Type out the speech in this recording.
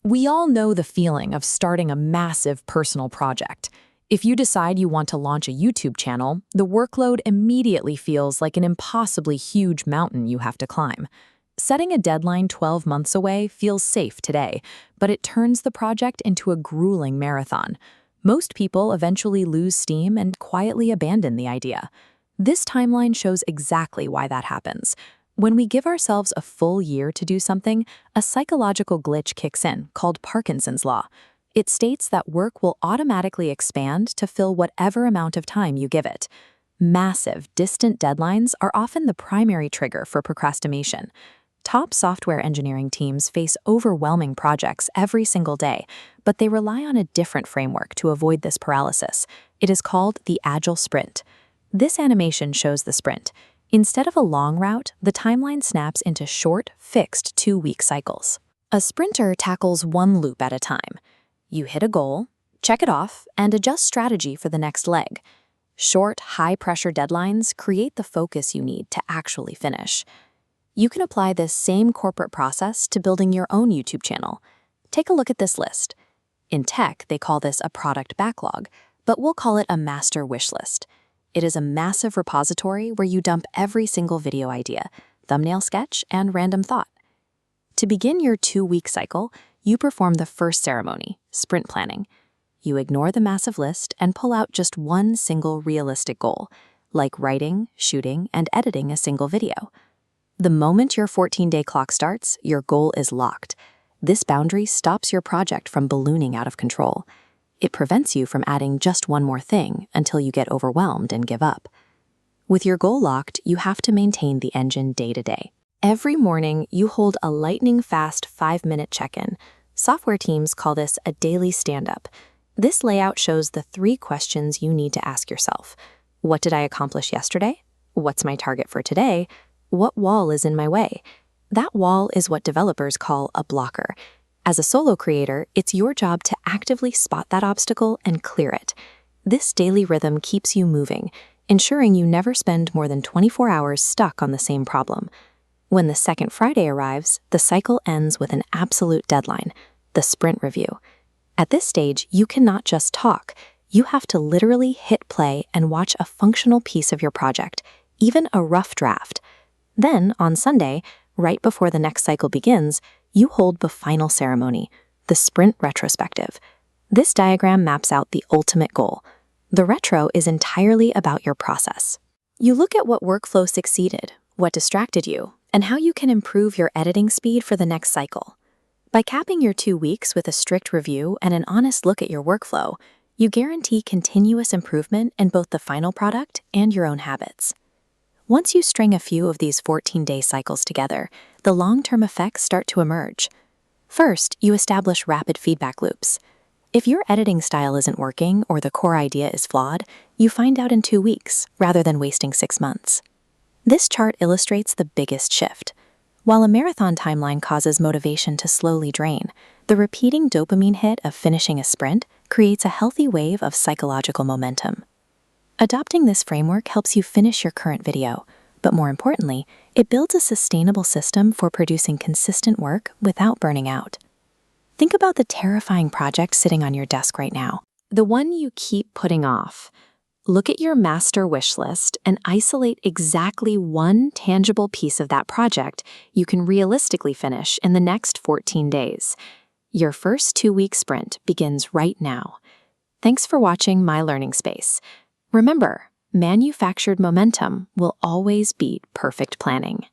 We all know the feeling of starting a massive personal project. If you decide you want to launch a YouTube channel, the workload immediately feels like an impossibly huge mountain you have to climb. Setting a deadline 12 months away feels safe today, but it turns the project into a grueling marathon. Most people eventually lose steam and quietly abandon the idea. This timeline shows exactly why that happens. When we give ourselves a full year to do something, a psychological glitch kicks in called Parkinson's Law. It states that work will automatically expand to fill whatever amount of time you give it. Massive, distant deadlines are often the primary trigger for procrastination. Top software engineering teams face overwhelming projects every single day, but they rely on a different framework to avoid this paralysis. It is called the Agile Sprint. This animation shows the sprint. Instead of a long route, the timeline snaps into short, fixed 2-week cycles. A sprinter tackles one loop at a time. You hit a goal, check it off, and adjust strategy for the next leg. Short, high-pressure deadlines create the focus you need to actually finish. You can apply this same corporate process to building your own YouTube channel. Take a look at this list. In tech, they call this a product backlog, but we'll call it a master wish list. It is a massive repository where you dump every single video idea, thumbnail sketch, and random thought. To begin your 2-week cycle, you perform the first ceremony, sprint planning. You ignore the massive list and pull out just one single realistic goal, like writing, shooting, and editing a single video. The moment your 14-day clock starts, your goal is locked. This boundary stops your project from ballooning out of control. It prevents you from adding just one more thing until you get overwhelmed and give up. With your goal locked, you have to maintain the engine day to day. Every morning, you hold a lightning-fast 5-minute check-in. Software teams call this a daily stand-up. This layout shows the 3 questions you need to ask yourself. What did I accomplish yesterday? What's my target for today? What wall is in my way? That wall is what developers call a blocker. As a solo creator, it's your job to actively spot that obstacle and clear it. This daily rhythm keeps you moving, ensuring you never spend more than 24 hours stuck on the same problem. When the second Friday arrives, the cycle ends with an absolute deadline, the sprint review. At this stage, you cannot just talk. You have to literally hit play and watch a functional piece of your project, even a rough draft. Then, on Sunday, right before the next cycle begins, you hold the final ceremony, the sprint retrospective. This diagram maps out the ultimate goal. The retro is entirely about your process. You look at what workflow succeeded, what distracted you, and how you can improve your editing speed for the next cycle. By capping your 2 weeks with a strict review and an honest look at your workflow, you guarantee continuous improvement in both the final product and your own habits. Once you string a few of these 14-day cycles together, the long-term effects start to emerge. First, you establish rapid feedback loops. If your editing style isn't working or the core idea is flawed, you find out in 2 weeks, rather than wasting 6 months. This chart illustrates the biggest shift. While a marathon timeline causes motivation to slowly drain, the repeating dopamine hit of finishing a sprint creates a healthy wave of psychological momentum. Adopting this framework helps you finish your current video, but more importantly, it builds a sustainable system for producing consistent work without burning out. Think about the terrifying project sitting on your desk right now, the one you keep putting off. Look at your master wish list and isolate exactly one tangible piece of that project you can realistically finish in the next 14 days. Your first 2-week sprint begins right now. Thanks for watching My Learning Space. Remember, manufactured momentum will always beat perfect planning.